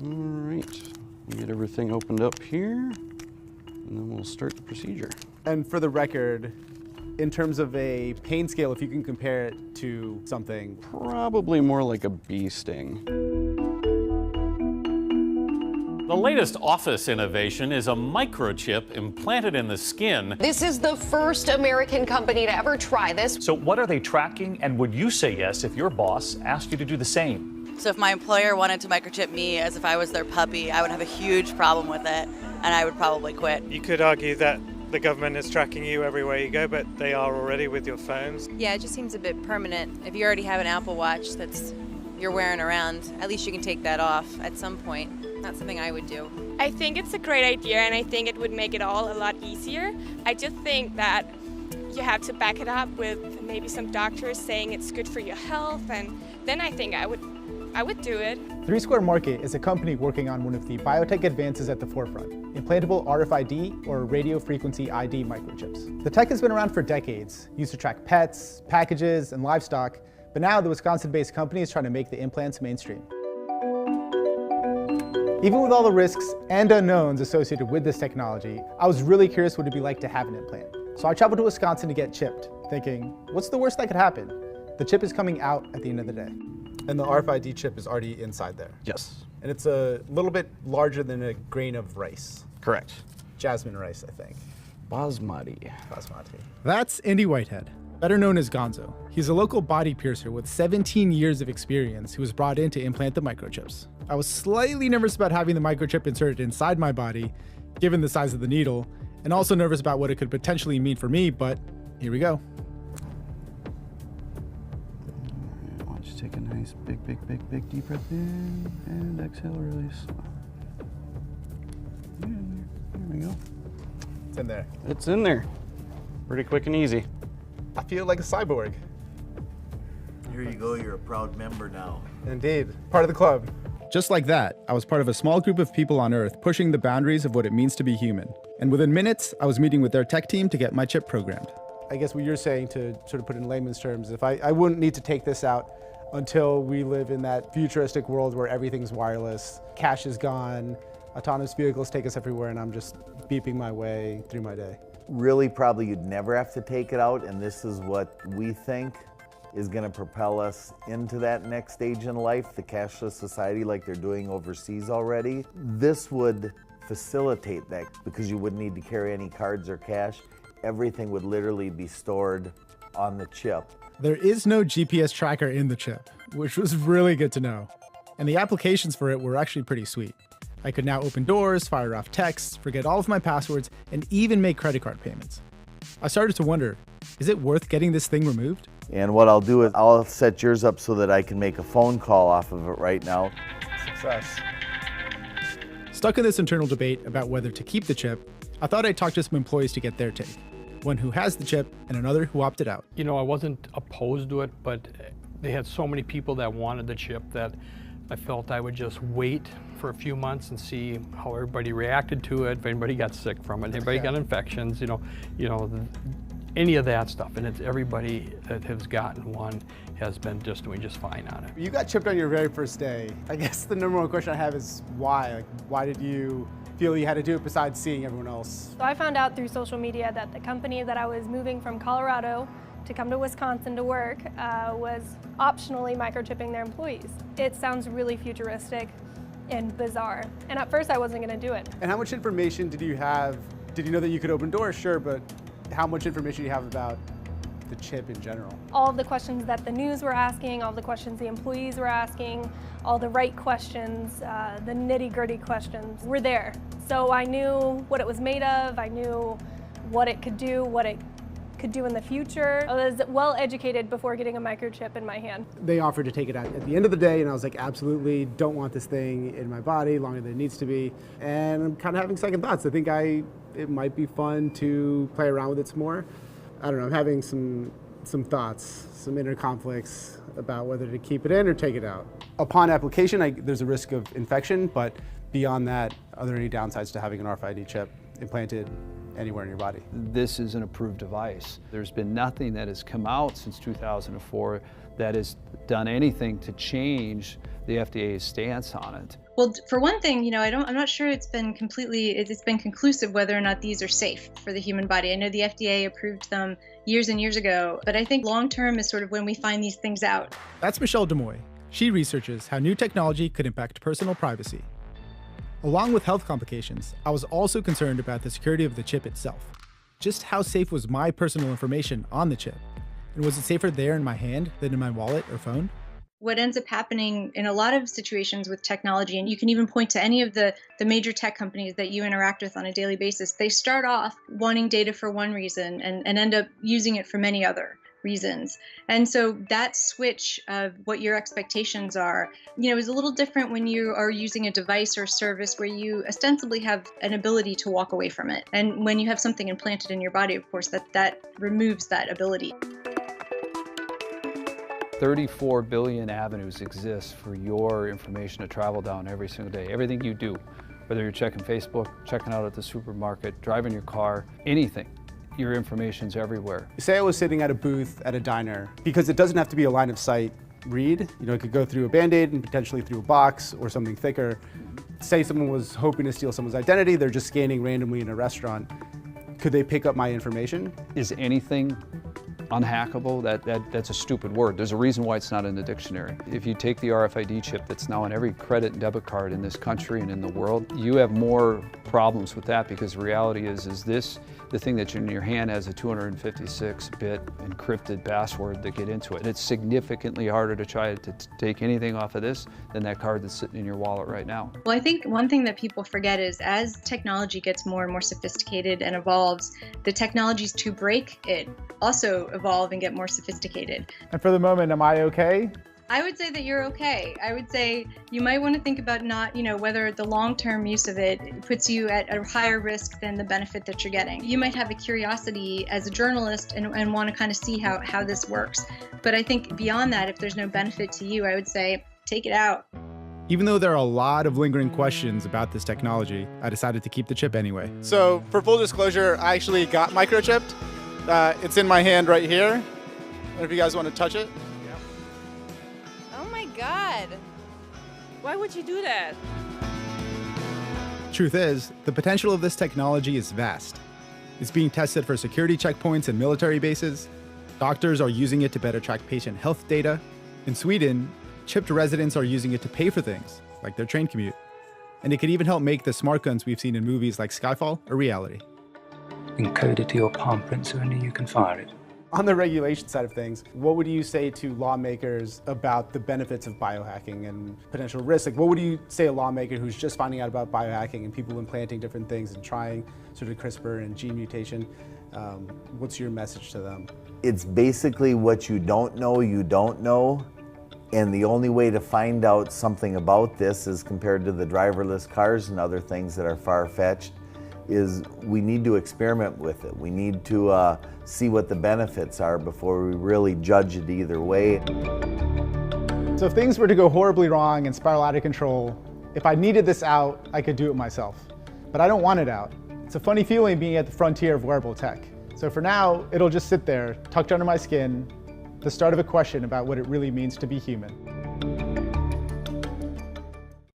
All right, we'll get everything opened up here, and then we'll start the procedure. And for the record, in terms of a pain scale, if you can compare it to something. Probably more like a bee sting. The latest office innovation is a microchip implanted in the skin. This is the first American company to ever try this. So what are they tracking, and would you say yes if your boss asked you to do the same? So if my employer wanted to microchip me as if I was their puppy, I would have a huge problem with it, and I would probably quit. You could argue that the government is tracking you everywhere you go, but they are already with your phones. Yeah, it just seems a bit permanent. If you already have an Apple Watch you're wearing around, at least you can take that off at some point. Not something I would do. I think it's a great idea, and I think it would make it all a lot easier. I just think that you have to back it up with maybe some doctors saying it's good for your health, and then I think I would do it. 3 Square Market is a company working on one of the biotech advances at the forefront, implantable RFID or radio frequency ID microchips. The tech has been around for decades, used to track pets, packages, and livestock, but now the Wisconsin-based company is trying to make the implants mainstream. Even with all the risks and unknowns associated with this technology, I was really curious what it'd be like to have an implant. So I traveled to Wisconsin to get chipped, thinking, what's the worst that could happen? The chip is coming out at the end of the day. And the RFID chip is already inside there. Yes. And it's a little bit larger than a grain of rice. Correct. Jasmine rice, I think. Basmati. Basmati. That's Andy Whitehead, better known as Gonzo. He's a local body piercer with 17 years of experience who was brought in to implant the microchips. I was slightly nervous about having the microchip inserted inside my body, given the size of the needle, and also nervous about what it could potentially mean for me, but here we go. Why don't you take a nice big deep breath in, and exhale, release. There we go. It's in there. It's in there. Pretty quick and easy. I feel like a cyborg. Here you go, you're a proud member now. Indeed, part of the club. Just like that, I was part of a small group of people on Earth pushing the boundaries of what it means to be human. And within minutes, I was meeting with their tech team to get my chip programmed. I guess what you're saying, to sort of put it in layman's terms, if I wouldn't need to take this out until we live in that futuristic world where everything's wireless, cash is gone, autonomous vehicles take us everywhere, and I'm just beeping my way through my day. Really, probably you'd never have to take it out, and this is what we think is going to propel us into that next stage in life, the cashless society like they're doing overseas already. This would facilitate that because you wouldn't need to carry any cards or cash. Everything would literally be stored on the chip. There is no GPS tracker in the chip, which was really good to know. And the applications for it were actually pretty sweet. I could now open doors, fire off texts, forget all of my passwords, and even make credit card payments. I started to wonder, is it worth getting this thing removed? And what I'll do is I'll set yours up so that I can make a phone call off of it right now. Success. Stuck in this internal debate about whether to keep the chip, I thought I'd talk to some employees to get their take. One who has the chip and another who opted out. You know, I wasn't opposed to it, but they had so many people that wanted the chip that I felt I would just wait for a few months and see how everybody reacted to it, if anybody got sick from it, if anybody got infections, any of that stuff. And it's everybody that has gotten one has been just doing just fine on it. You got chipped on your very first day. I guess the number one question I have is why? Like, why did you feel you had to do it besides seeing everyone else? So I found out through social media that the company that I was moving from Colorado to come to Wisconsin to work was optionally microchipping their employees. It sounds really futuristic and bizarre. And at first I wasn't gonna do it. And how much information did you have? Did you know that you could open doors? Sure, but how much information do you have about the chip in general? All of the questions that the news were asking, all the questions the employees were asking, all the right questions, the nitty-gritty questions were there. So I knew what it was made of, I knew what it could do, what it could do in the future. I was well educated before getting a microchip in my hand. They offered to take it out at the end of the day, and I was like, absolutely don't want this thing in my body longer than it needs to be. And I'm kind of having second thoughts. I think it might be fun to play around with it some more. I don't know, I'm having some thoughts, some inner conflicts about whether to keep it in or take it out. Upon application, there's a risk of infection, but beyond that, are there any downsides to having an RFID chip implanted anywhere in your body. This is an approved device. There's been nothing that has come out since 2004 that has done anything to change the FDA's stance on it. Well, for one thing, I'm not sure it's been conclusive whether or not these are safe for the human body. I know the FDA approved them years and years ago, but I think long term is sort of when we find these things out. That's Michelle Demoy. She researches how new technology could impact personal privacy. Along with health complications, I was also concerned about the security of the chip itself. Just how safe was my personal information on the chip? And was it safer there in my hand than in my wallet or phone? What ends up happening in a lot of situations with technology, and you can even point to any of the major tech companies that you interact with on a daily basis, they start off wanting data for one reason and end up using it for many other reasons. And so that switch of what your expectations are, is a little different when you are using a device or service where you ostensibly have an ability to walk away from it. And when you have something implanted in your body, of course, that removes that ability. 34 billion avenues exist for your information to travel down every single day. Everything you do, whether you're checking Facebook, checking out at the supermarket, driving your car, anything, your information's everywhere. Say I was sitting at a booth at a diner, because it doesn't have to be a line of sight read. It could go through a Band-Aid and potentially through a box or something thicker. Say someone was hoping to steal someone's identity, they're just scanning randomly in a restaurant. Could they pick up my information? Is anything unhackable? That's a stupid word. There's a reason why it's not in the dictionary. If you take the RFID chip that's now on every credit and debit card in this country and in the world, you have more problems with that, because the reality is this, the thing that's in your hand has a 256-bit encrypted password that get into it. It's significantly harder to try to take anything off of this than that card that's sitting in your wallet right now. Well, I think one thing that people forget is as technology gets more and more sophisticated and evolves, the technologies to break it also evolve and get more sophisticated. And for the moment, am I okay? I would say that you're okay. I would say you might want to think about not, whether the long-term use of it puts you at a higher risk than the benefit that you're getting. You might have a curiosity as a journalist and want to kind of see how this works. But I think beyond that, if there's no benefit to you, I would say take it out. Even though there are a lot of lingering questions about this technology, I decided to keep the chip anyway. So for full disclosure, I actually got microchipped. It's in my hand right here. I don't know if you guys want to touch it. Oh my God. Why would you do that? Truth is, the potential of this technology is vast. It's being tested for security checkpoints and military bases. Doctors are using it to better track patient health data. In Sweden, chipped residents are using it to pay for things, like their train commute. And it could even help make the smart guns we've seen in movies like Skyfall a reality. Encoded to your palm print so only you can fire it. On the regulation side of things, what would you say to lawmakers about the benefits of biohacking and potential risks? Like, what would you say a lawmaker who's just finding out about biohacking and people implanting different things and trying sort of CRISPR and gene mutation? What's your message to them? It's basically what you don't know, and the only way to find out something about this is compared to the driverless cars and other things that are far-fetched, is we need to experiment with it. We need to see what the benefits are before we really judge it either way. So if things were to go horribly wrong and spiral out of control, if I needed this out, I could do it myself. But I don't want it out. It's a funny feeling being at the frontier of wearable tech. So for now, it'll just sit there, tucked under my skin, the start of a question about what it really means to be human.